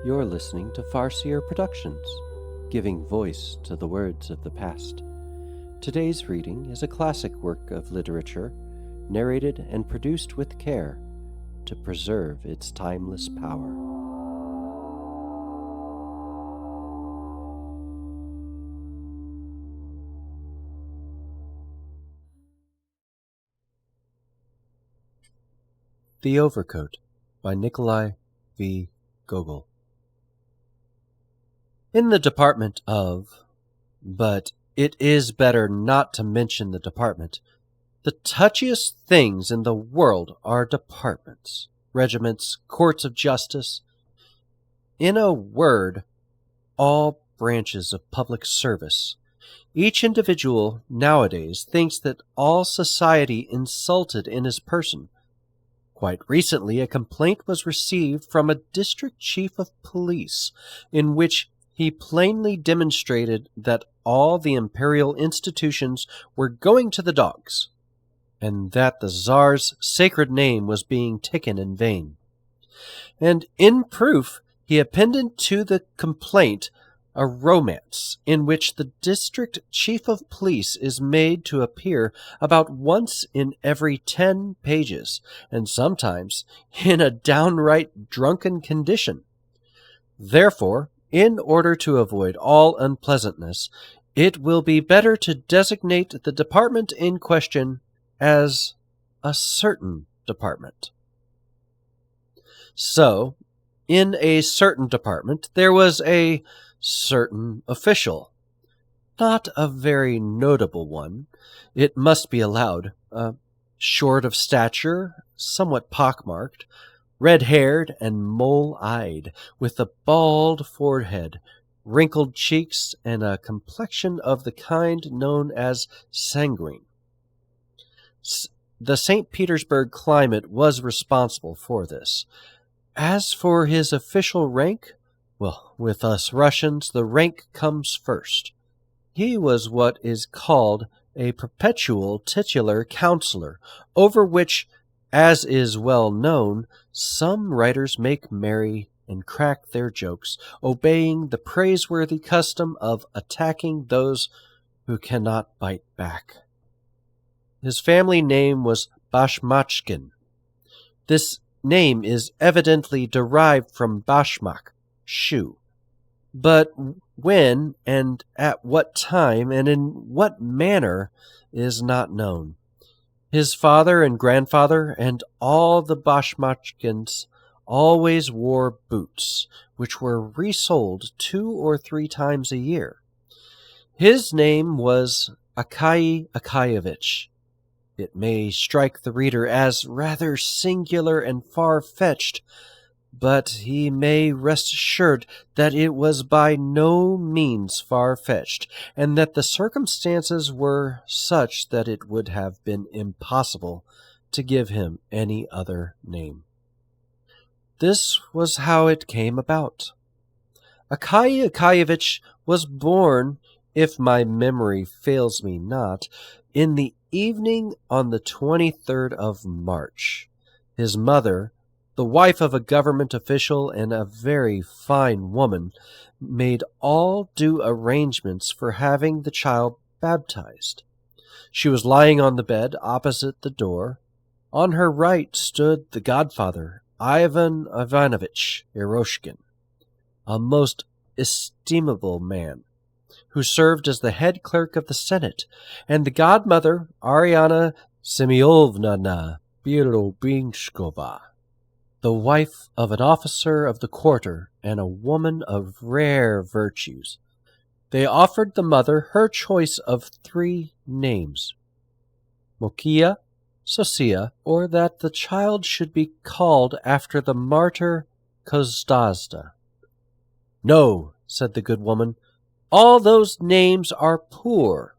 You're listening to Farseer Productions, giving voice to the words of the past. Today's reading is a classic work of literature, narrated and produced with care to preserve its timeless power. The Overcoat by Nikolai Gogol. In the department of, but it is better not to mention the department, the touchiest things in the world are departments, regiments, courts of justice. In a word, all branches of public service. Each individual nowadays thinks that all society insulted in his person. Quite recently, a complaint was received from a district chief of police in which he plainly demonstrated that all the imperial institutions were going to the dogs, and that the Tsar's sacred name was being taken in vain. And in proof, he appended to the complaint a romance in which the district chief of police is made to appear about once in every 10 pages, and sometimes in a downright drunken condition. Therefore, in order to avoid all unpleasantness, it will be better to designate the department in question as a certain department. So, in a certain department, there was a certain official, not a very notable one, it must be allowed, short of stature, somewhat pockmarked, red-haired and mole-eyed, with a bald forehead, wrinkled cheeks, and a complexion of the kind known as sanguine. The St. Petersburg climate was responsible for this. As for his official rank, well, with us Russians, the rank comes first. He was what is called a perpetual titular counselor, over which, as is well known, some writers make merry and crack their jokes, obeying the praiseworthy custom of attacking those who cannot bite back. His family name was Bashmachkin. This name is evidently derived from bashmak, shoe. But when and at what time and in what manner is not known. His father and grandfather and all the Bashmachkins always wore boots, which were resold 2 or 3 times a year. His name was Akai Akayevich. It may strike the reader as rather singular and far-fetched, but he may rest assured that it was by no means far-fetched, and that the circumstances were such that it would have been impossible to give him any other name. This was how it came about. Akai Akayevich was born, if my memory fails me not, in the evening on the 23rd of March. His mother, the wife of a government official and a very fine woman, made all due arrangements for having the child baptized. She was lying on the bed opposite the door. On her right stood the godfather, Ivan Ivanovich Eroshkin, a most estimable man, who served as the head clerk of the Senate, and the godmother, Ariana Semyonovna Birobinskova, the wife of an officer of the quarter and a woman of rare virtues. They offered the mother her choice of 3 names, Mokia, Sosia, or that the child should be called after the martyr Kozazda. "No," said the good woman, "all those names are poor."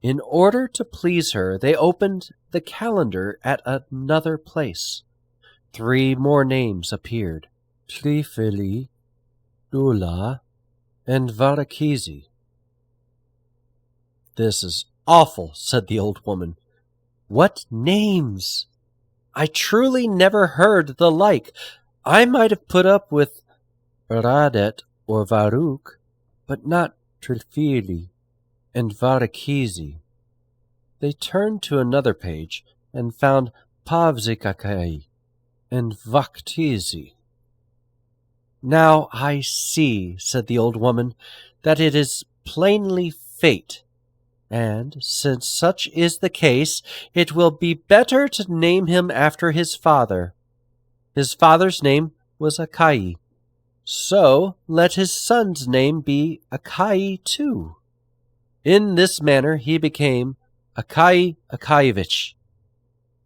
In order to please her, they opened the calendar at another place. 3 more names appeared, Tlifili, Dula, and Varakizi. "This is awful," said the old woman. "What names! I truly never heard the like. I might have put up with Radet or Varuk, but not Trifili and Varakisi. They turned to another page and found Pavzikakai and Vaktizi. Now I see, said the old woman, that it is plainly fate, and since such is the case, it will be better to name him after his father. His father's name was Akai, so let his son's name be Akai too. In this manner he became Akai Akaievich.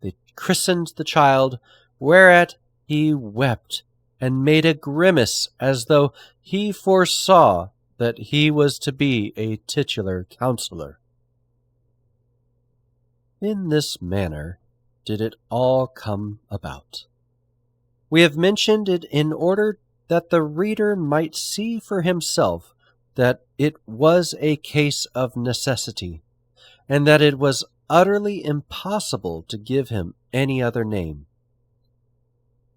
They christened the child, whereat he wept and made a grimace as though he foresaw that he was to be a titular counselor. In this manner did it all come about. We have mentioned it in order that the reader might see for himself that it was a case of necessity, and that it was utterly impossible to give him any other name.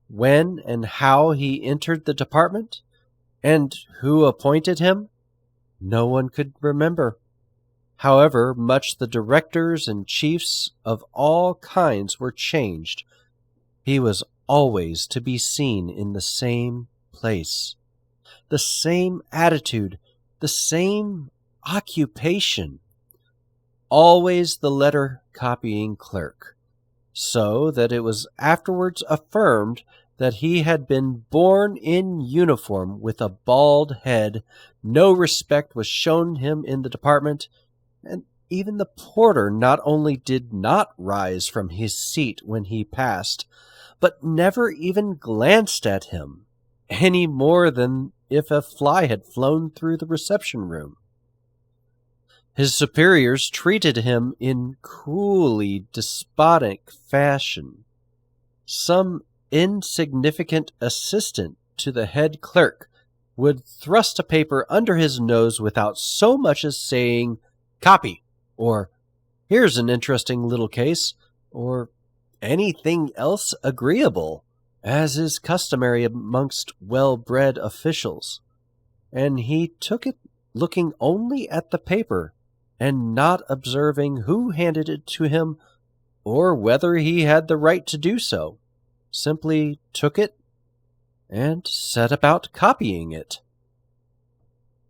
When and how he entered the department, and who appointed him, no one could remember. However much the directors and chiefs of all kinds were changed, he was always to be seen in the same place, the same attitude, the same occupation, always the letter-copying clerk, so that it was afterwards affirmed that he had been born in uniform with a bald head, no respect was shown him in the department, and even the porter not only did not rise from his seat when he passed, but never even glanced at him, any more than if a fly had flown through the reception room. His superiors treated him in coolly despotic fashion. Some insignificant assistant to the head clerk would thrust a paper under his nose without so much as saying, "Copy," or "Here's an interesting little case," or anything else agreeable, as is customary amongst well-bred officials, and he took it looking only at the paper and not observing who handed it to him or whether he had the right to do so, simply took it and set about copying it.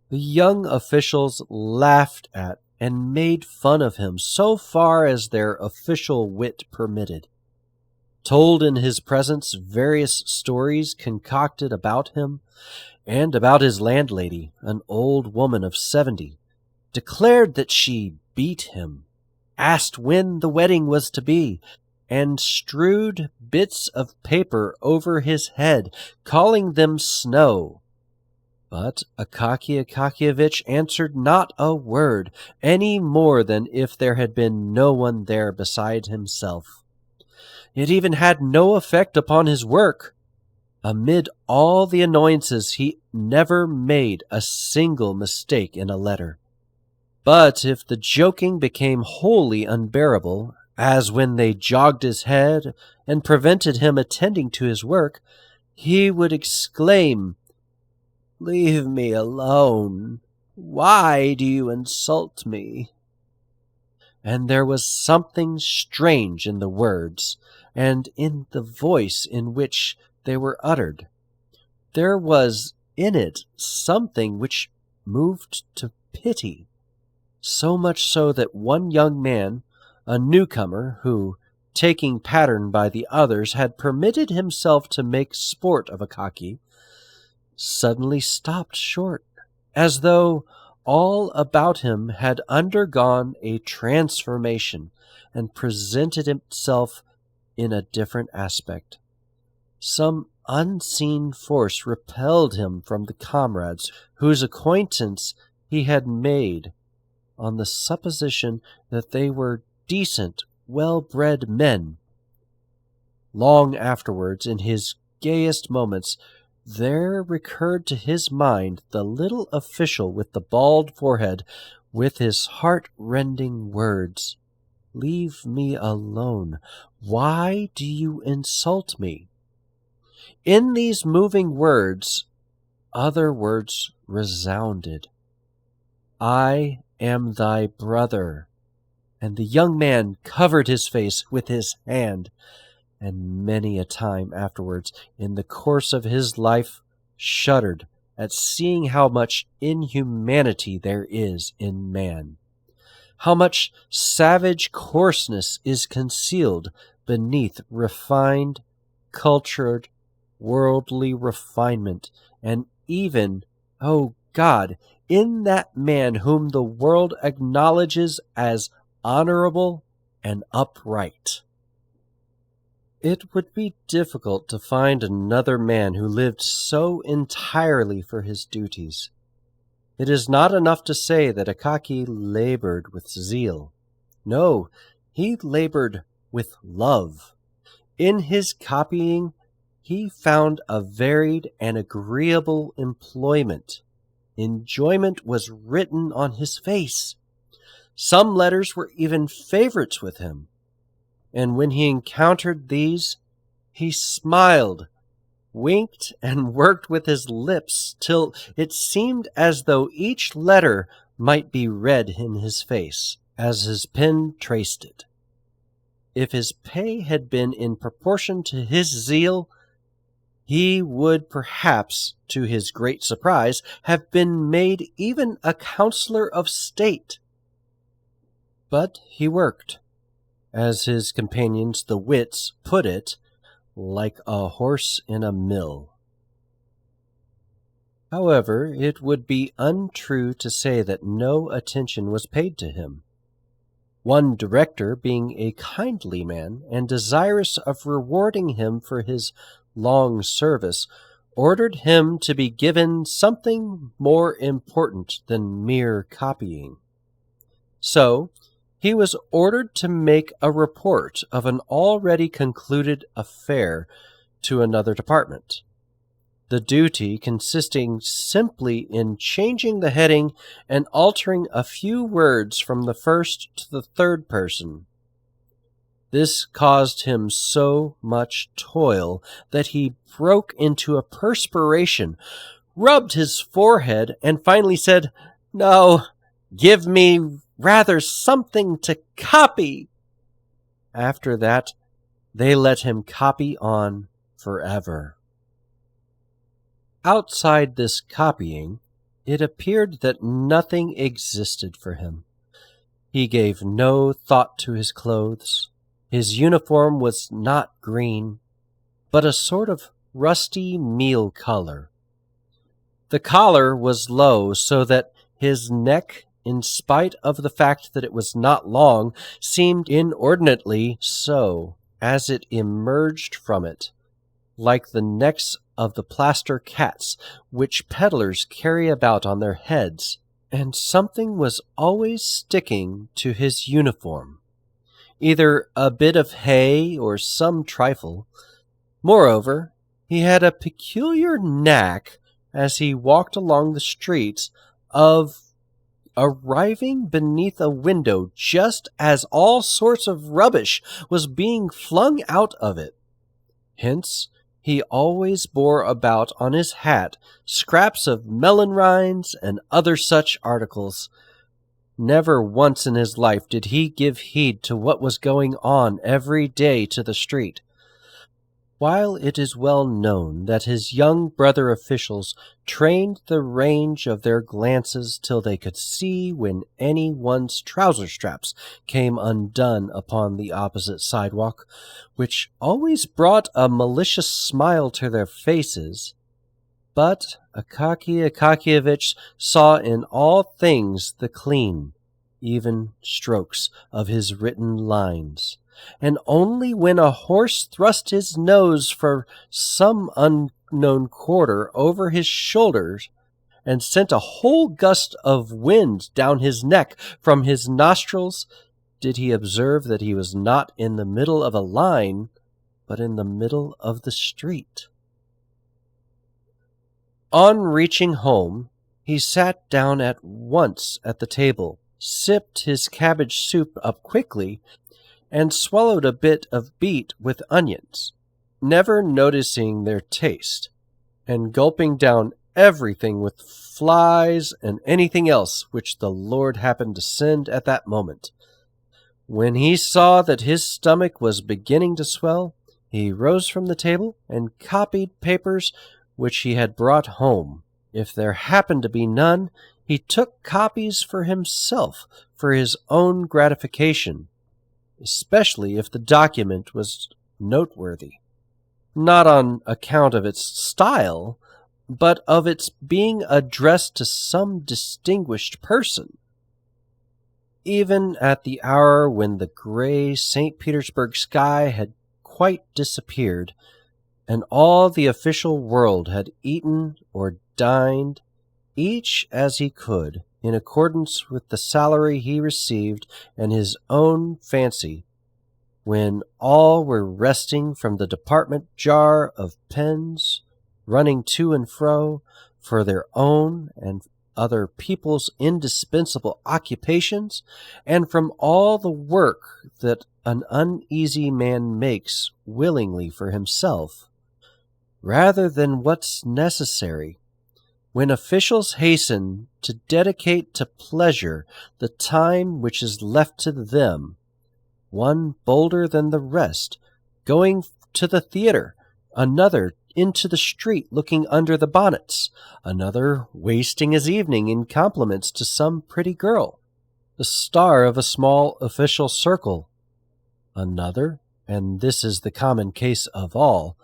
The young officials laughed at and made fun of him so far as their official wit permitted, told in his presence various stories concocted about him and about his landlady, an old woman of 70, declared that she beat him, asked when the wedding was to be, and strewed bits of paper over his head, calling them snow. But Akaky Akakievich answered not a word, any more than if there had been no one there beside himself. It even had no effect upon his work. Amid all the annoyances, he never made a single mistake in a letter. But if the joking became wholly unbearable, as when they jogged his head and prevented him attending to his work, he would exclaim, "Leave me alone. Why do you insult me?" And there was something strange in the words, and in the voice in which they were uttered. There was in it something which moved to pity, so much so that one young man, a newcomer, who, taking pattern by the others, had permitted himself to make sport of Akaky, suddenly stopped short, as though all about him had undergone a transformation and presented itself in a different aspect. Some unseen force repelled him from the comrades whose acquaintance he had made on the supposition that they were decent, well-bred men. Long afterwards, in his gayest moments, there recurred to his mind the little official with the bald forehead, with his heart-rending words, "Leave me alone. Why do you insult me?" In these moving words other words resounded. "I am thy brother." And the young man covered his face with his hand, and many a time afterwards, in the course of his life, shuddered at seeing how much inhumanity there is in man, how much savage coarseness is concealed beneath refined, cultured, worldly refinement, and even, oh God, in that man whom the world acknowledges as honorable and upright. It would be difficult to find another man who lived so entirely for his duties. It is not enough to say that Akaki labored with zeal. No, he labored with love. In his copying, he found a varied and agreeable employment. Enjoyment was written on his face. Some letters were even favorites with him, and when he encountered these, he smiled, winked, and worked with his lips till it seemed as though each letter might be read in his face as his pen traced it. If his pay had been in proportion to his zeal, he would perhaps, to his great surprise, have been made even a counselor of state. But he worked, as his companions, the wits, put it, like a horse in a mill. However, it would be untrue to say that no attention was paid to him. One director, being a kindly man and desirous of rewarding him for his long service, ordered him to be given something more important than mere copying. So, he was ordered to make a report of an already concluded affair to another department, the duty consisting simply in changing the heading and altering a few words from the first to the third person. This caused him so much toil that he broke into a perspiration, rubbed his forehead, and finally said, "No, give me rather something to copy." After that, they let him copy on forever. Outside this copying, it appeared that nothing existed for him. He gave no thought to his clothes. His uniform was not green, but a sort of rusty meal color. The collar was low, so that his neck, in spite of the fact that it was not long, seemed inordinately so, as it emerged from it, like the necks of the plaster cats which peddlers carry about on their heads, and something was always sticking to his uniform, either a bit of hay or some trifle. Moreover, he had a peculiar knack, as he walked along the streets, of arriving beneath a window just as all sorts of rubbish was being flung out of it. Hence, he always bore about on his hat scraps of melon rinds and other such articles. Never once in his life did he give heed to what was going on every day to the street. While it is well known that his young brother officials trained the range of their glances till they could see when any one's trouser straps came undone upon the opposite sidewalk, which always brought a malicious smile to their faces, but Akaki Akakievich saw in all things the clean, even strokes of his written lines, and only when a horse thrust his nose for some unknown quarter over his shoulders and sent a whole gust of wind down his neck from his nostrils did he observe that he was not in the middle of a line, but in the middle of the street. On reaching home, he sat down at once at the table, sipped his cabbage soup up quickly, and swallowed a bit of beet with onions, never noticing their taste, and gulping down everything with flies and anything else which the Lord happened to send at that moment. When he saw that his stomach was beginning to swell, he rose from the table and copied papers which he had brought home. If there happened to be none, he took copies for himself, for his own gratification, especially if the document was noteworthy, not on account of its style, but of its being addressed to some distinguished person. Even at the hour when the gray St. Petersburg sky had quite disappeared, and all the official world had eaten or dined, each as he could, in accordance with the salary he received and his own fancy, when all were resting from the department jar of pens, running to and fro for their own and other people's indispensable occupations, and from all the work that an uneasy man makes willingly for himself, rather than what's necessary, when officials hasten to dedicate to pleasure the time which is left to them, one bolder than the rest, going to the theatre, another into the street looking under the bonnets, another wasting his evening in compliments to some pretty girl, the star of a small official circle, another, and this is the common case of all,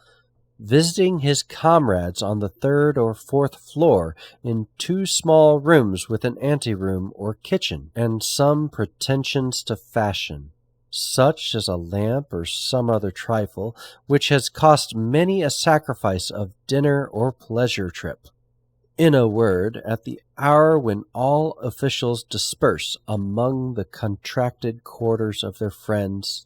visiting his comrades on the third or fourth floor in 2 small rooms with an anteroom or kitchen, and some pretensions to fashion, such as a lamp or some other trifle, which has cost many a sacrifice of dinner or pleasure trip. In a word, at the hour when all officials disperse among the contracted quarters of their friends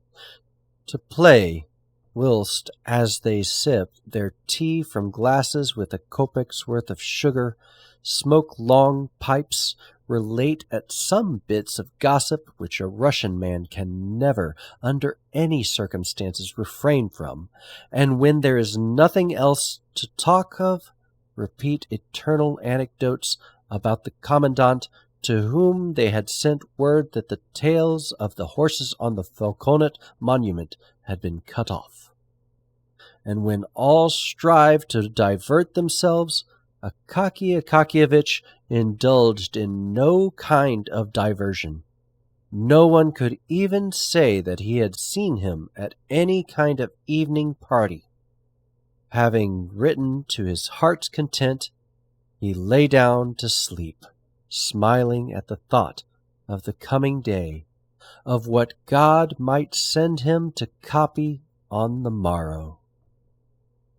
to play, whilst, as they sip their tea from glasses with a kopek's worth of sugar, smoke long pipes, relate at some bits of gossip which a Russian man can never, under any circumstances, refrain from, and when there is nothing else to talk of, repeat eternal anecdotes about the commandant, to whom they had sent word that the tails of the horses on the Falconet monument had been cut off. And when all strive to divert themselves, Akaky Akakievitch indulged in no kind of diversion. No one could even say that he had seen him at any kind of evening party. Having written to his heart's content, he lay down to sleep, smiling at the thought of the coming day, of what God might send him to copy on the morrow.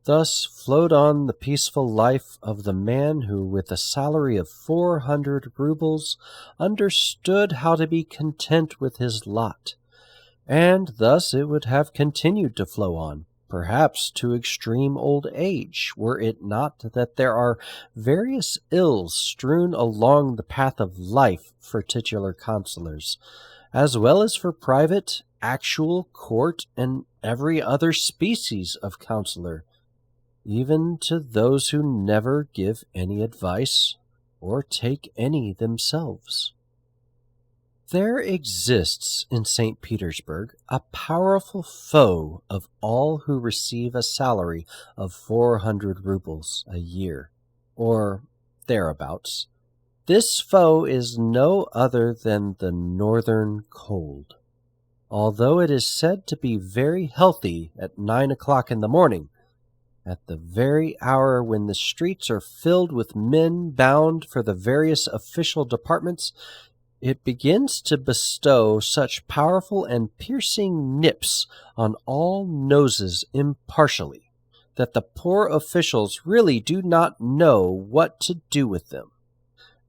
Thus flowed on the peaceful life of the man who, with a salary of 400 rubles, understood how to be content with his lot, and thus it would have continued to flow on, perhaps to extreme old age, were it not that there are various ills strewn along the path of life for titular councillors, as well as for private, actual, court, and every other species of councillor, even to those who never give any advice or take any themselves. There exists in St. Petersburg a powerful foe of all who receive a salary of 400 rubles a year, or thereabouts. This foe is no other than the northern cold. Although it is said to be very healthy at 9 o'clock in the morning, at the very hour when the streets are filled with men bound for the various official departments, it begins to bestow such powerful and piercing nips on all noses impartially, that the poor officials really do not know what to do with them.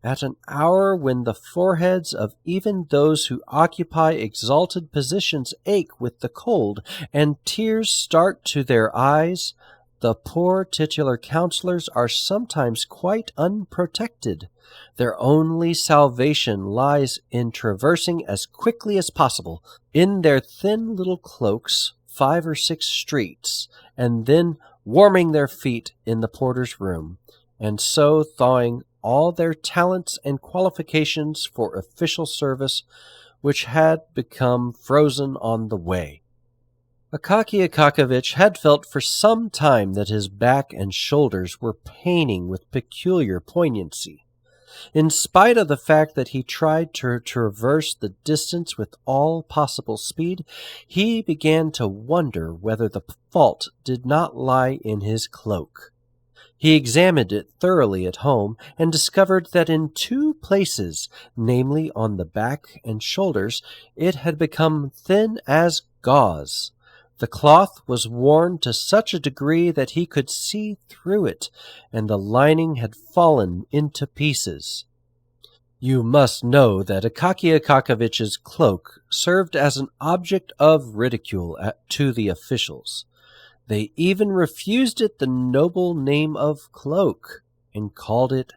At an hour when the foreheads of even those who occupy exalted positions ache with the cold, and tears start to their eyes, the poor titular councillors are sometimes quite unprotected. Their only salvation lies in traversing as quickly as possible, in their thin little cloaks, 5 or 6 streets, and then warming their feet in the porter's room, and so thawing all their talents and qualifications for official service, which had become frozen on the way. Akaky Akakevich had felt for some time that his back and shoulders were paining with peculiar poignancy. In spite of the fact that he tried to traverse the distance with all possible speed, he began to wonder whether the fault did not lie in his cloak. He examined it thoroughly at home and discovered that in 2 places, namely on the back and shoulders, it had become thin as gauze. The cloth was worn to such a degree that he could see through it, and the lining had fallen into pieces. You must know that Akaky Akakevich's cloak served as an object of ridicule to the officials. They even refused it the noble name of cloak, and called it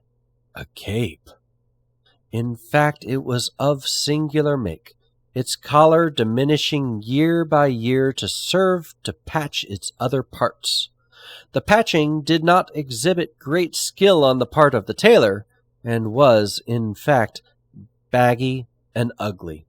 a cape. In fact, it was of singular make, its collar diminishing year by year to serve to patch its other parts. The patching did not exhibit great skill on the part of the tailor, and was, in fact, baggy and ugly.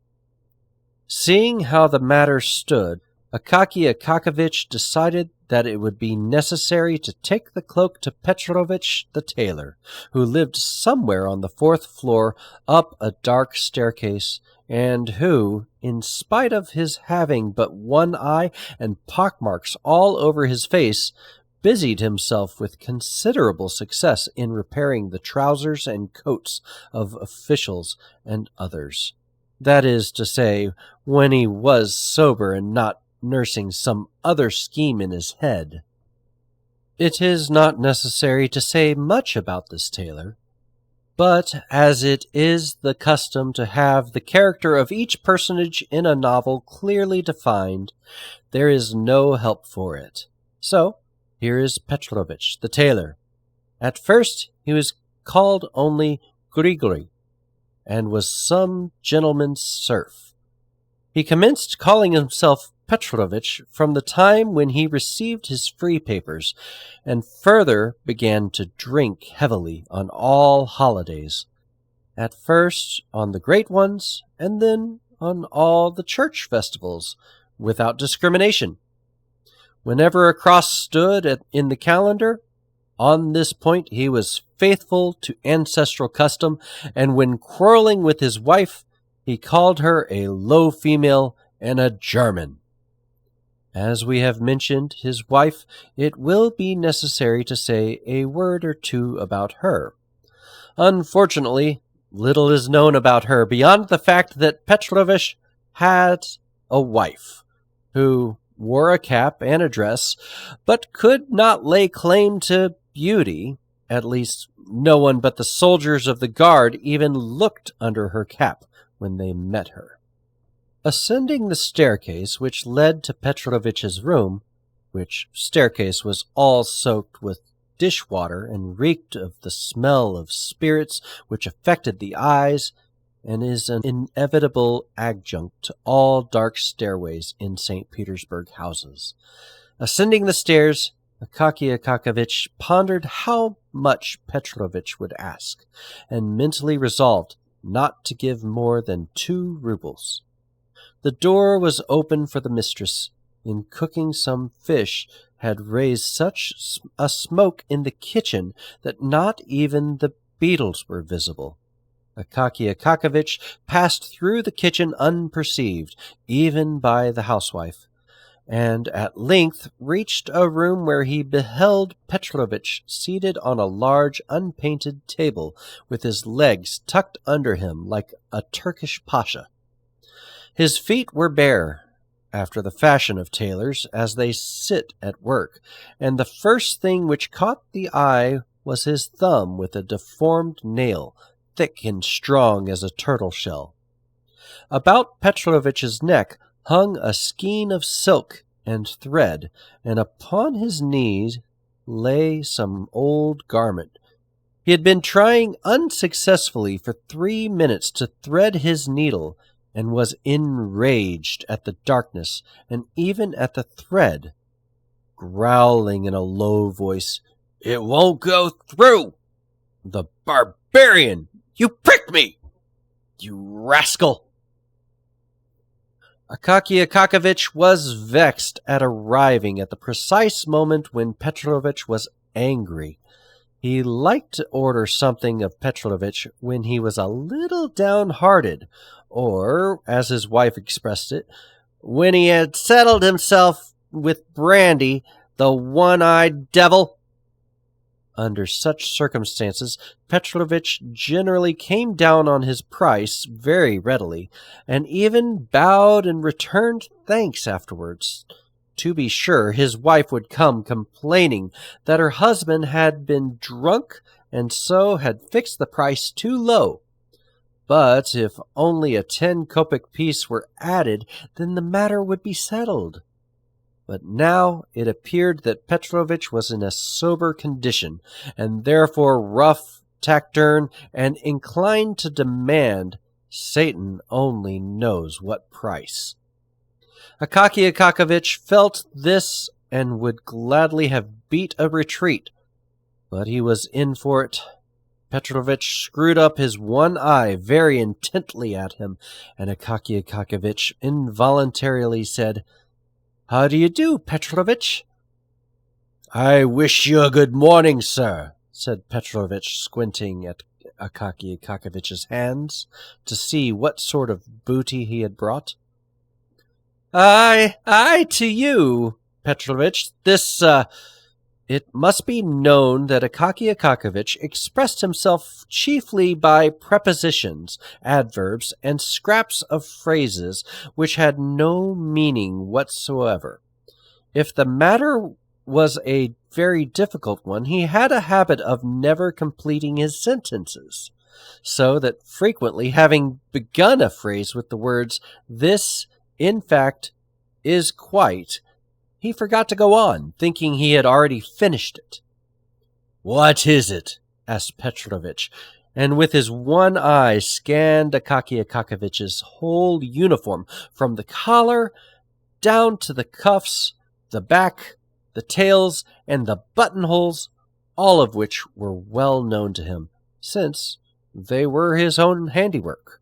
Seeing how the matter stood, Akaky Akakevich decided that it would be necessary to take the cloak to Petrovich the tailor, who lived somewhere on the 4th floor up a dark staircase, and who, in spite of his having but 1 eye and pockmarks all over his face, busied himself with considerable success in repairing the trousers and coats of officials and others. That is to say, when he was sober and not nursing some other scheme in his head. It is not necessary to say much about this tailor, but as it is the custom to have the character of each personage in a novel clearly defined, there is no help for it. So, here is Petrovich, the tailor. At first he was called only Grigory, and was some gentleman's serf. He commenced calling himself Petrovich from the time when he received his free papers, and further began to drink heavily on all holidays, at first on the great ones, and then on all the church festivals, without discrimination. Whenever a cross stood in the calendar, on this point he was faithful to ancestral custom, and when quarreling with his wife, he called her a low female and a German. As we have mentioned his wife, it will be necessary to say a word or two about her. Unfortunately, little is known about her beyond the fact that Petrovich had a wife who wore a cap and a dress, but could not lay claim to beauty. At least no one but the soldiers of the guard even looked under her cap when they met her. Ascending the staircase which led to Petrovich's room, which staircase was all soaked with dishwater and reeked of the smell of spirits which affected the eyes, and is an inevitable adjunct to all dark stairways in St. Petersburg houses. Ascending the stairs, Akaky Akakevich pondered how much Petrovich would ask, and mentally resolved not to give more than 2 rubles. The door was open for the mistress, in cooking some fish, had raised such a smoke in the kitchen that not even the beetles were visible. Akaky Akakevich passed through the kitchen unperceived, even by the housewife, and at length reached a room where he beheld Petrovich seated on a large unpainted table, with his legs tucked under him like a Turkish pasha. His feet were bare, after the fashion of tailors, as they sit at work, and the first thing which caught the eye was his thumb with a deformed nail, thick and strong as a turtle shell. About Petrovich's neck hung a skein of silk and thread, and upon his knees lay some old garment. He had been trying unsuccessfully for 3 minutes to thread his needle, and was enraged at the darkness and even at the thread, growling in a low voice, "It won't go through! "The barbarian! You pricked me! You rascal!" Akaky Akakevich was vexed at arriving at the precise moment when Petrovich was angry. He liked to order something of Petrovich when he was a little downhearted, or, as his wife expressed it, when he had settled himself with brandy, the one-eyed devil. Under such circumstances, Petrovich generally came down on his price very readily, and even bowed and returned thanks afterwards. To be sure, his wife would come complaining that her husband had been drunk and so had fixed the price too low. But if only a 10-kopeck piece were added, then the matter would be settled. But now it appeared that Petrovich was in a sober condition, and therefore rough, taciturn, and inclined to demand Satan only knows what price. Akaky Akakevich felt this and would gladly have beat a retreat, but he was in for it. Petrovich screwed up his one eye very intently at him, and Akaky Akakevich involuntarily said, "How do you do, Petrovich?" "I wish you a good morning, sir," said Petrovich, squinting at Akaky Akakevich's hands to see what sort of booty he had brought. Aye, to you, Petrovich. It must be known that Akaky Akakevich expressed himself chiefly by prepositions, adverbs, and scraps of phrases which had no meaning whatsoever. If the matter was a very difficult one, he had a habit of never completing his sentences, so that frequently, having begun a phrase with the words, "This, in fact, is quite," he forgot to go on, thinking he had already finished it. "What is it?" asked Petrovich, and with his one eye scanned Akaky Akakevich's whole uniform, from the collar down to the cuffs, the back, the tails, and the buttonholes, all of which were well known to him, since they were his own handiwork.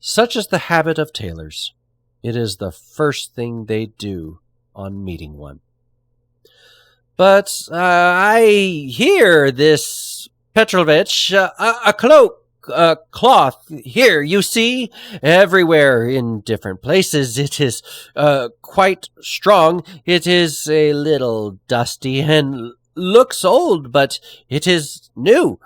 Such is the habit of tailors. It is the first thing they do on meeting one. "But I hear this, Petrovich, a cloak, a cloth, here, you see, everywhere, in different places. It is quite strong. It is a little dusty and looks old, but it is new.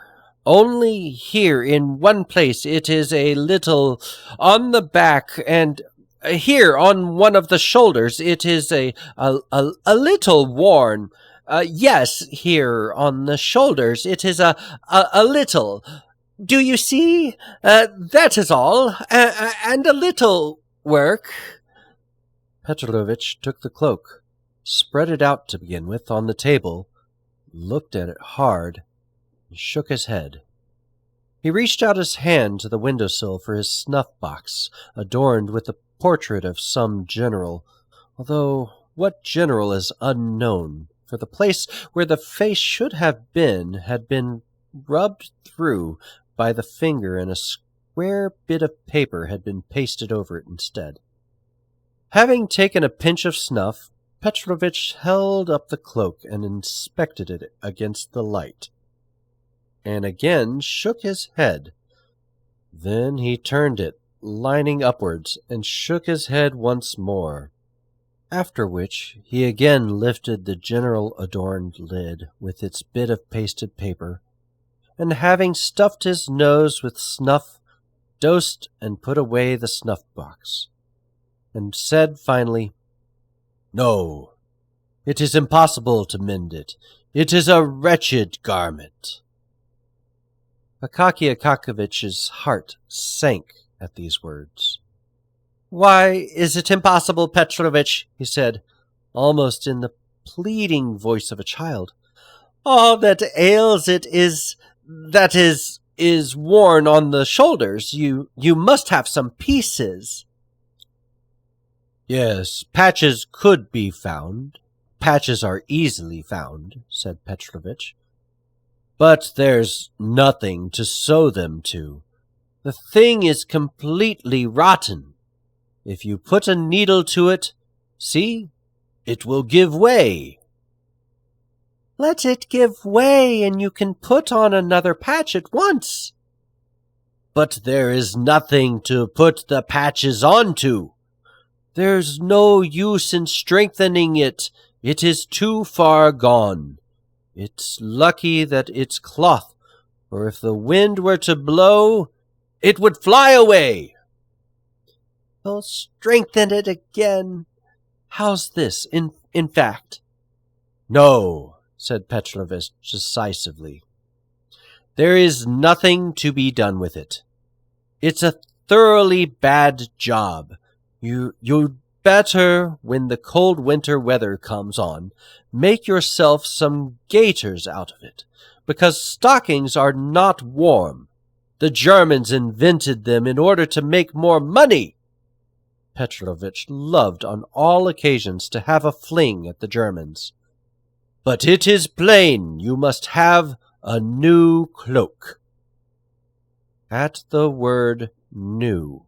Only here in one place it is a little on the back, and here on one of the shoulders it is a little worn. Yes, here on the shoulders it is a little. Do you see? That is all, and a little work." Petrovich took the cloak, spread it out to begin with on the table, looked at it hard, and shook his head. He reached out his hand to the windowsill for his snuff-box, adorned with the portrait of some general, although what general is unknown, for the place where the face should have been had been rubbed through by the finger, and a square bit of paper had been pasted over it instead. Having taken a pinch of snuff, Petrovich held up the cloak and inspected it against the light, and again shook his head. Then he turned it, lining upwards, and shook his head once more, after which he again lifted the general-adorned lid with its bit of pasted paper, and having stuffed his nose with snuff, dosed and put away the snuff-box, and said finally, "No, it is impossible to mend it. It is a wretched garment." Akaky Akakevich's heart sank at these words. "Why is it impossible, Petrovich?" he said, almost in the pleading voice of a child. "All that ails it is worn on the shoulders. You must have some pieces." "Yes, patches could be found. Patches are easily found," said Petrovich. But there's nothing to sew them to. The thing is completely rotten. If you put a needle to it, see, it will give way." "Let it give way, and you can put on another patch at once." "But there is nothing to put the patches onto. There's no use in strengthening it. It is too far gone. It's lucky that it's cloth, for if the wind were to blow, it would fly away." "Well, strengthen it again. How's this, in fact?" "No," said Petrovich decisively. "There is nothing to be done with it. It's a thoroughly bad job. You'd better, when the cold winter weather comes on, make yourself some gaiters out of it, because stockings are not warm. The Germans invented them in order to make more money." Petrovich loved on all occasions to have a fling at the Germans. "But it is plain you must have a new cloak." At the word "new,"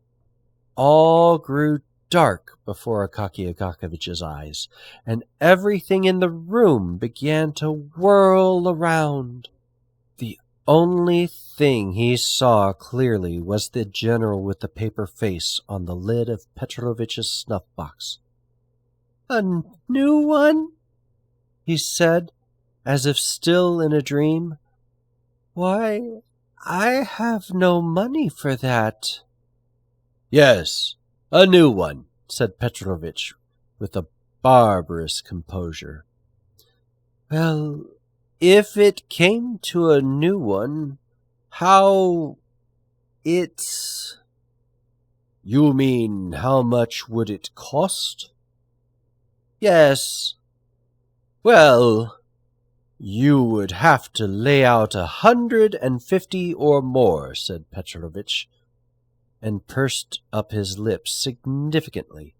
all grew dark before Akaky Akakiyevich's eyes, and everything in the room began to whirl around. The only thing he saw clearly was the general with the paper face on the lid of Petrovich's snuff-box. "A new one?" he said, as if still in a dream. "Why, I have no money for that." "Yes, a new one," said Petrovich with a barbarous composure. "Well, if it came to a new one, how it's—" "You mean how much would it cost?" "Yes." "Well, you would have to lay out 150 or more," said Petrovich, and pursed up his lips significantly.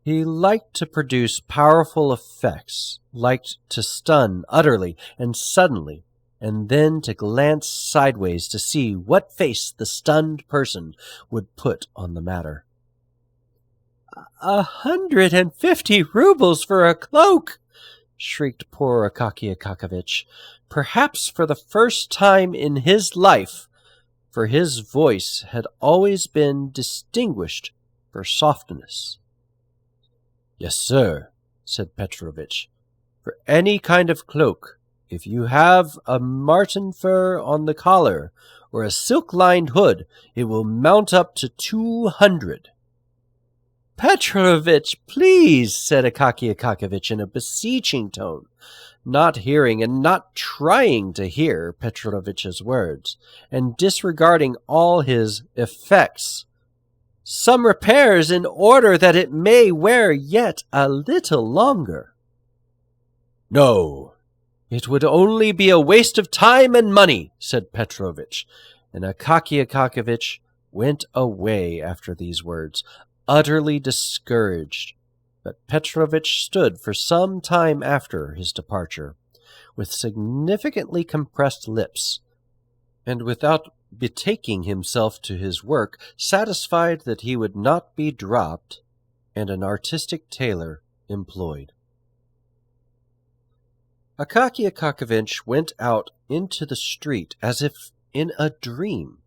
He liked to produce powerful effects, liked to stun utterly and suddenly, and then to glance sideways to see what face the stunned person would put on the matter. 150 rubles for a cloak!" shrieked poor Akaky Akakiyevich, perhaps for the first time in his life, for his voice had always been distinguished for softness. "Yes, sir," said Petrovich, "for any kind of cloak, if you have a marten fur on the collar or a silk-lined hood, it will mount up to 200. "Petrovich, please," said Akaky Akakiyevich in a beseeching tone, not hearing and not trying to hear Petrovich's words, and disregarding all his effects. "Some repairs in order that it may wear yet a little longer." "No, it would only be a waste of time and money," said Petrovich, and Akaky Akakiyevich went away after these words, utterly discouraged. But Petrovich stood for some time after his departure, with significantly compressed lips, and without betaking himself to his work, satisfied that he would not be dropped, and an artistic tailor employed. Akaky Akakiyevich went out into the street as if in a dream.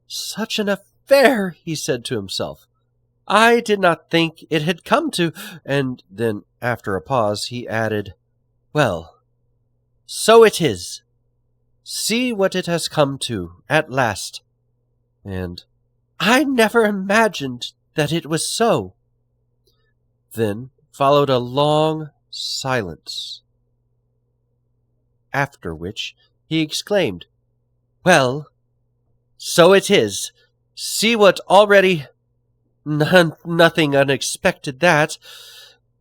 "Such an affair!" he said to himself. "I did not think it had come to—" And then, after a pause, he added, "Well, so it is. See what it has come to, at last." And, "I never imagined that it was so." Then followed a long silence, after which he exclaimed, "Well, so it is. See what already— Nothing unexpected, that.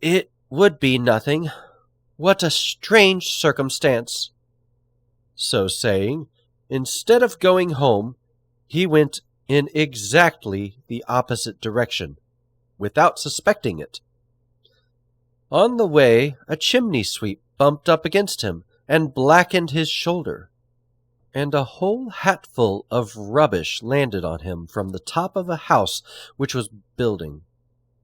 It would be nothing. What a strange circumstance." So saying, instead of going home, he went in exactly the opposite direction, without suspecting it. On the way, a chimney-sweep bumped up against him, and blackened his shoulder, and a whole hatful of rubbish landed on him from the top of a house which was building.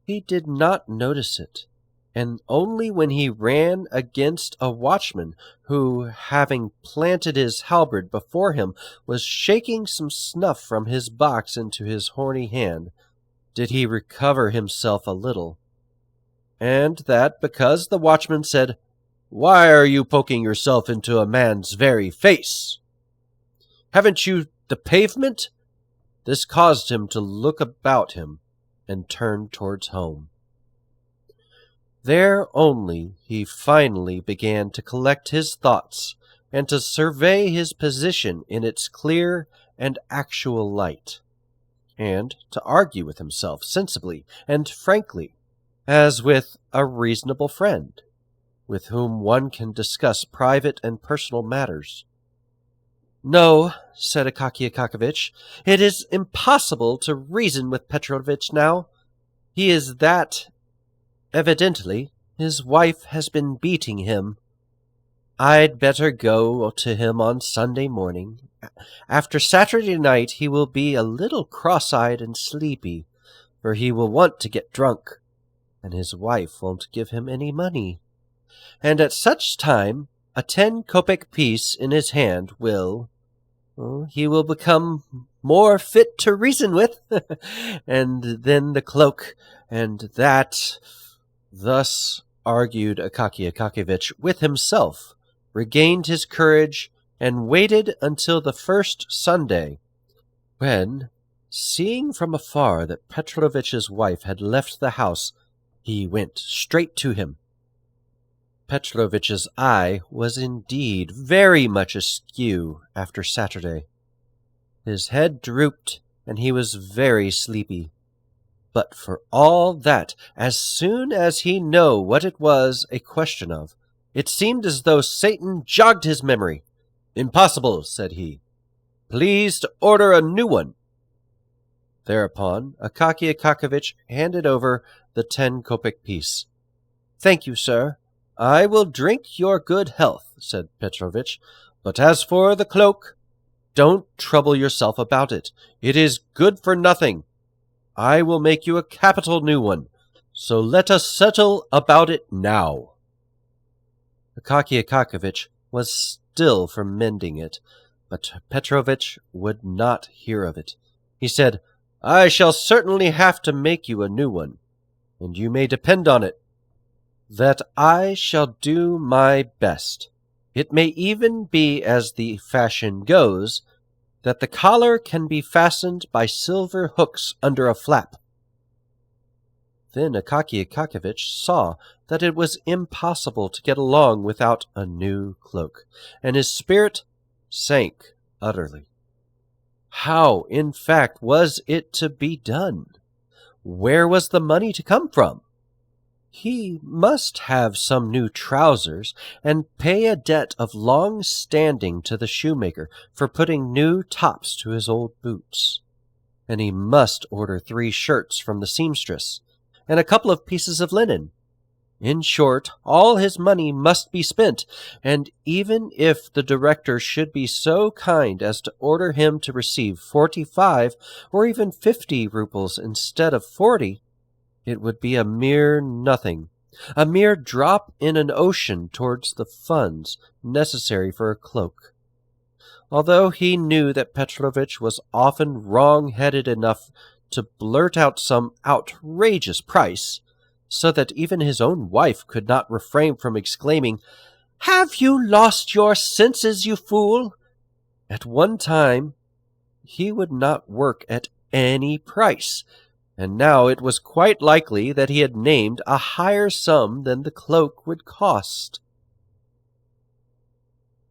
He did not notice it, and only when he ran against a watchman who, having planted his halberd before him, was shaking some snuff from his box into his horny hand, did he recover himself a little, and that because the watchman said, "Why are you poking yourself into a man's very face? Haven't you the pavement?" This caused him to look about him and turn towards home. There only he finally began to collect his thoughts and to survey his position in its clear and actual light, and to argue with himself sensibly and frankly, as with a reasonable friend, with whom one can discuss private and personal matters. "No," said Akaky Akakiyevich, "it is impossible to reason with Petrovich now. He is that. Evidently, his wife has been beating him. I'd better go to him on Sunday morning. After Saturday night he will be a little cross-eyed and sleepy, for he will want to get drunk, and his wife won't give him any money. And at such time a 10-kopeck piece in his hand he will become more fit to reason with, and then the cloak, and that." Thus argued Akaky Akakiyevich with himself, regained his courage, and waited until the first Sunday, when, seeing from afar that Petrovich's wife had left the house, he went straight to him. Petrovich's eye was indeed very much askew after Saturday. His head drooped, and he was very sleepy. But for all that, as soon as he knew what it was a question of, it seemed as though Satan jogged his memory. "Impossible," said he. "Please to order a new one." Thereupon Akaky Akakiyevich handed over the 10-kopeck piece. "Thank you, sir. I will drink your good health," said Petrovich. "But as for the cloak, don't trouble yourself about it. It is good for nothing. I will make you a capital new one, so let us settle about it now." Akaky Akakiyevich was still for mending it, but Petrovich would not hear of it. He said, "I shall certainly have to make you a new one, and you may depend on it that I shall do my best. It may even be as the fashion goes, that the collar can be fastened by silver hooks under a flap." Then Akaky Akakiyevich saw that it was impossible to get along without a new cloak, and his spirit sank utterly. How, in fact, was it to be done? Where was the money to come from? He must have some new trousers, and pay a debt of long standing to the shoemaker for putting new tops to his old boots. And he must order 3 shirts from the seamstress, and a couple of pieces of linen. In short, all his money must be spent, and even if the director should be so kind as to order him to receive 45 or even 50 roubles instead of 40, it would be a mere nothing, a mere drop in an ocean towards the funds necessary for a cloak. Although he knew that Petrovich was often wrong-headed enough to blurt out some outrageous price, so that even his own wife could not refrain from exclaiming, "Have you lost your senses, you fool?" At one time he would not work at any price, and now it was quite likely that he had named a higher sum than the cloak would cost.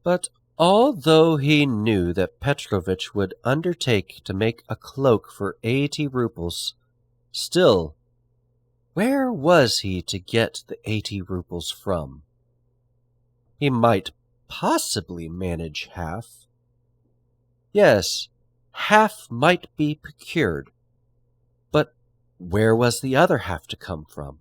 But although he knew that Petrovich would undertake to make a cloak for 80 roubles, still, where was he to get the 80 roubles from? He might possibly manage half. Yes, half might be procured. But where was the other half to come from?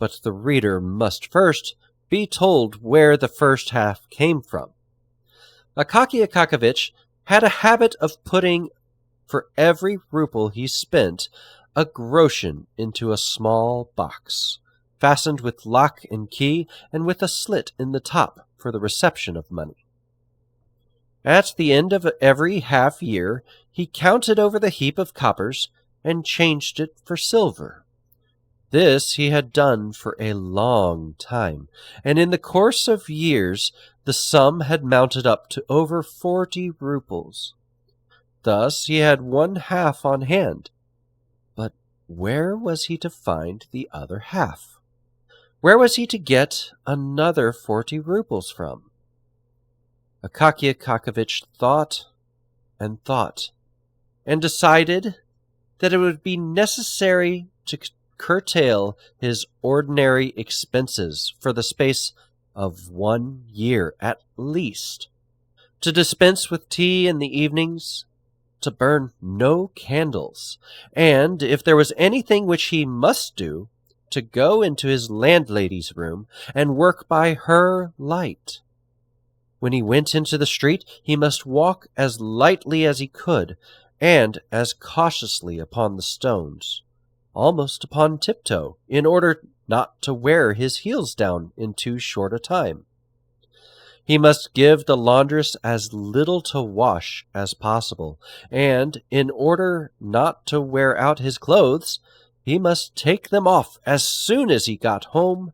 But the reader must first be told where the first half came from. Akaky Akakevich had a habit of putting, for every ruble he spent, a groschen into a small box, fastened with lock and key and with a slit in the top for the reception of money. At the end of every half year, he counted over the heap of coppers and changed it for silver. This he had done for a long time, and in the course of years the sum had mounted up to over 40 rubles. Thus he had one half on hand. But where was he to find the other half? Where was he to get another 40 rubles from? Akaky Akakevich thought, and decided that it would be necessary to curtail his ordinary expenses for the space of 1 year at least, to dispense with tea in the evenings, to burn no candles, and, if there was anything which he must do, to go into his landlady's room and work by her light. When he went into the street, he must walk as lightly as he could, and as cautiously upon the stones, almost upon tiptoe, in order not to wear his heels down in too short a time. He must give the laundress as little to wash as possible, and, in order not to wear out his clothes, he must take them off as soon as he got home,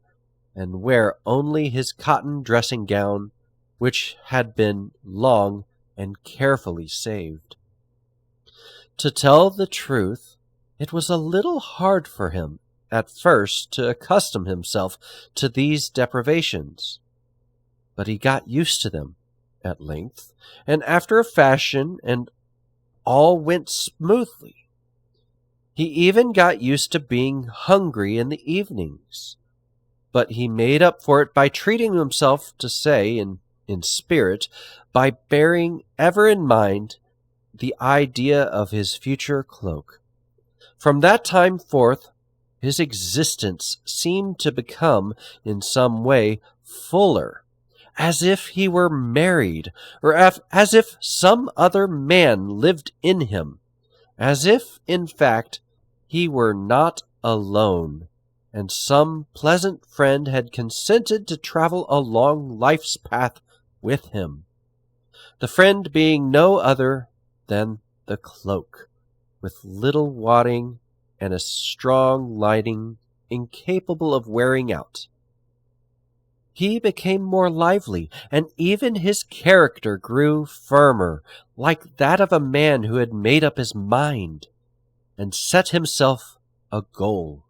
and wear only his cotton dressing-gown, which had been long and carefully saved. To tell the truth, it was a little hard for him at first to accustom himself to these deprivations, but he got used to them at length, and after a fashion, and all went smoothly. He even got used to being hungry in the evenings, but he made up for it by treating himself to say, in spirit, by bearing ever in mind the idea of his future cloak. From that time forth, his existence seemed to become, in some way, fuller, as if he were married, or as if some other man lived in him, as if, in fact, he were not alone, and some pleasant friend had consented to travel along life's path with him, the friend being no other than the cloak, with little wadding and a strong lining incapable of wearing out. He became more lively, and even his character grew firmer, like that of a man who had made up his mind and set himself a goal.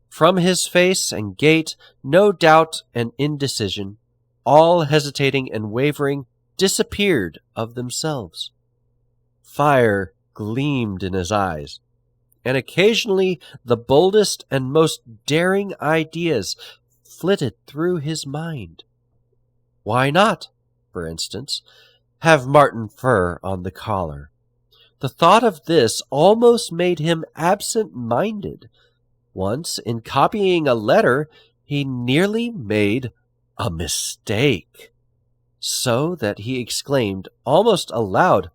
From his face and gait, no doubt and indecision, all hesitating and wavering, disappeared of themselves. Fire gleamed in his eyes, and occasionally the boldest and most daring ideas flitted through his mind. Why not, for instance, have marten fur on the collar? The thought of this almost made him absent-minded. Once, in copying a letter, he nearly made a mistake, so that he exclaimed almost aloud,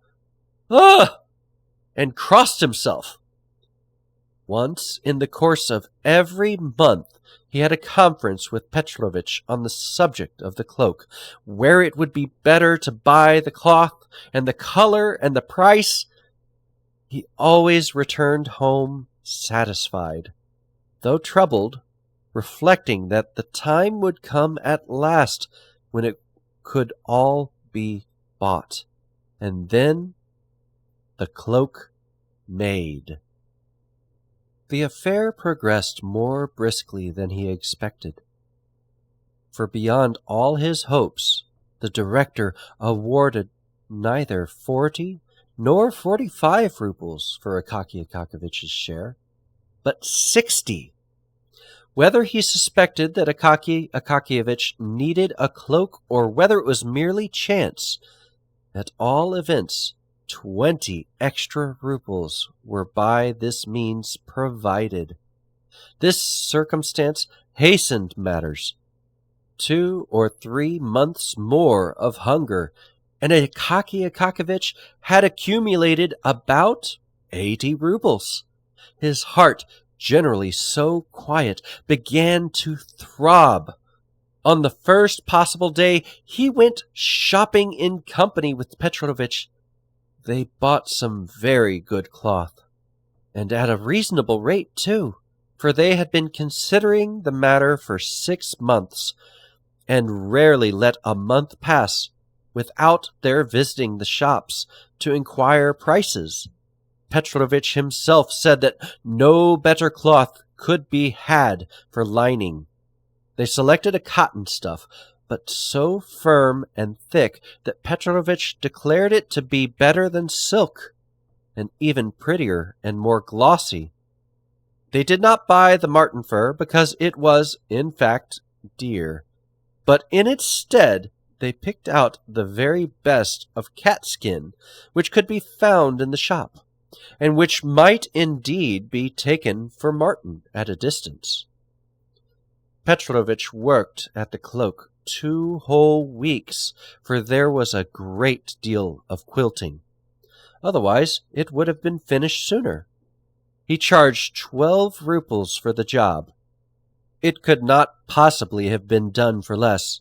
"Ah!" and crossed himself. Once, in the course of every month, he had a conference with Petrovich on the subject of the cloak, where it would be better to buy the cloth, and the color, and the price. He always returned home satisfied, though troubled, reflecting that the time would come at last when it could all be bought, and then the cloak made. The affair progressed more briskly than he expected, for beyond all his hopes, the director awarded neither 40 nor 45 rubles for Akaky Akakevich's share, but 60. Whether he suspected that Akaky Akakevich needed a cloak, or whether it was merely chance, at all events, 20 extra rubles were by this means provided. This circumstance hastened matters. 2 or 3 months more of hunger, and Akaky Akakevich had accumulated about 80 rubles. His heart, generally so quiet, began to throb. On the first possible day, he went shopping in company with Petrovich. They bought some very good cloth, and at a reasonable rate, too, for they had been considering the matter for 6 months, and rarely let a month pass without their visiting the shops to inquire prices. Petrovich himself said that no better cloth could be had for lining. They selected a cotton stuff, but so firm and thick that Petrovich declared it to be better than silk, and even prettier and more glossy. They did not buy the marten fur because it was, in fact, dear, but in its stead they picked out the very best of catskin which could be found in the shop, and which might indeed be taken for marten at a distance. Petrovich worked at the cloak 2 whole weeks, for there was a great deal of quilting. Otherwise it would have been finished sooner. He charged 12 rubles for the job. It could not possibly have been done for less.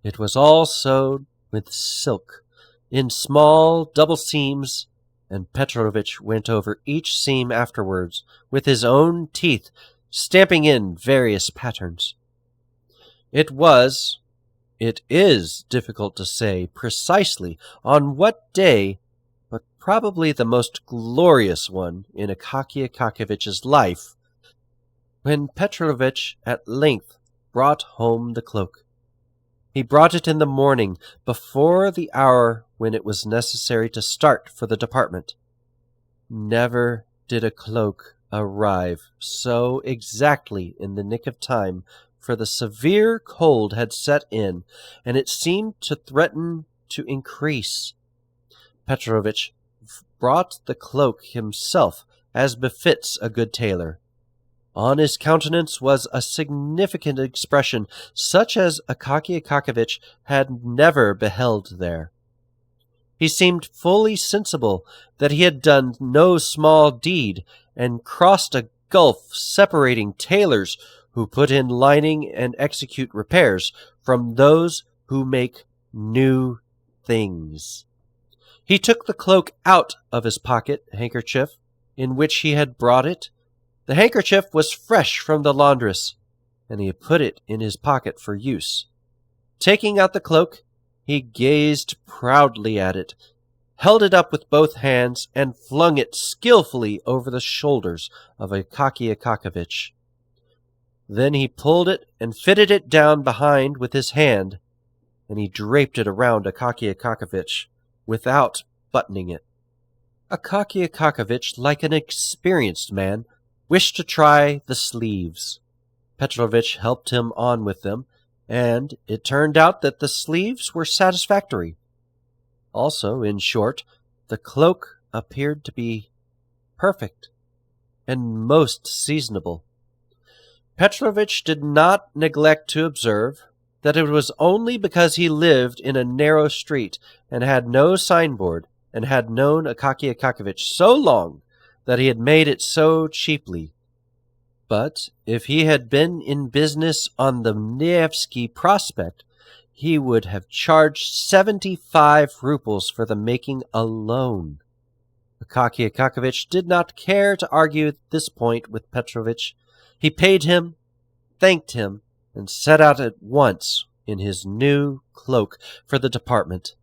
It was all sewed with silk, in small double seams, and Petrovich went over each seam afterwards with his own teeth, stamping in various patterns. It is difficult to say precisely on what day, but probably the most glorious one in Akaky Akakevich's life, when Petrovich at length brought home the cloak. He brought it in the morning, before the hour when it was necessary to start for the department. Never did a cloak arrive so exactly in the nick of time, for the severe cold had set in, and it seemed to threaten to increase. Petrovich brought the cloak himself, as befits a good tailor. On his countenance was a significant expression, such as Akaky Akakevich had never beheld there. He seemed fully sensible that he had done no small deed, and crossed a gulf separating tailors who put in lining and execute repairs from those who make new things. He took the cloak out of his pocket handkerchief in which he had brought it. The handkerchief was fresh from the laundress, and he put it in his pocket for use. Taking out the cloak, he gazed proudly at it, held it up with both hands, and flung it skillfully over the shoulders of Akaky Akakevich. Then he pulled it and fitted it down behind with his hand, and he draped it around Akaky Akakevich without buttoning it. Akaky Akakevich, like an experienced man, wished to try the sleeves. Petrovich helped him on with them, and it turned out that the sleeves were satisfactory. Also, in short, the cloak appeared to be perfect and most seasonable. Petrovich did not neglect to observe that it was only because he lived in a narrow street and had no signboard, and had known Akaky Akakevich so long, that he had made it so cheaply. But if he had been in business on the Nevsky Prospect, he would have charged 75 rubles for the making alone. Akaky Akakevich did not care to argue this point with Petrovich. He paid him, thanked him, and set out at once in his new cloak for the department.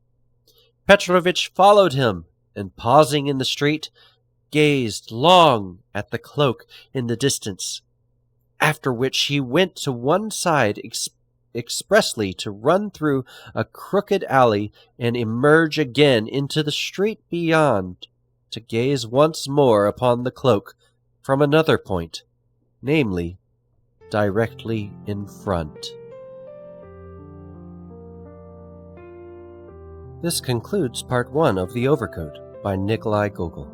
Petrovich followed him, and pausing in the street, gazed long at the cloak in the distance, after which he went to one side expressly to run through a crooked alley and emerge again into the street beyond, to gaze once more upon the cloak from another point, namely, directly in front. This concludes Part 1 of The Overcoat by Nikolai Gogol.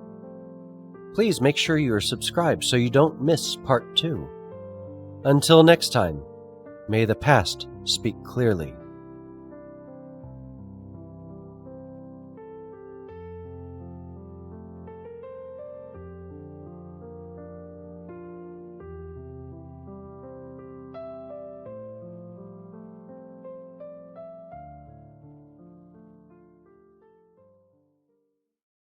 Please make sure you are subscribed so you don't miss Part 2. Until next time, may the past speak clearly.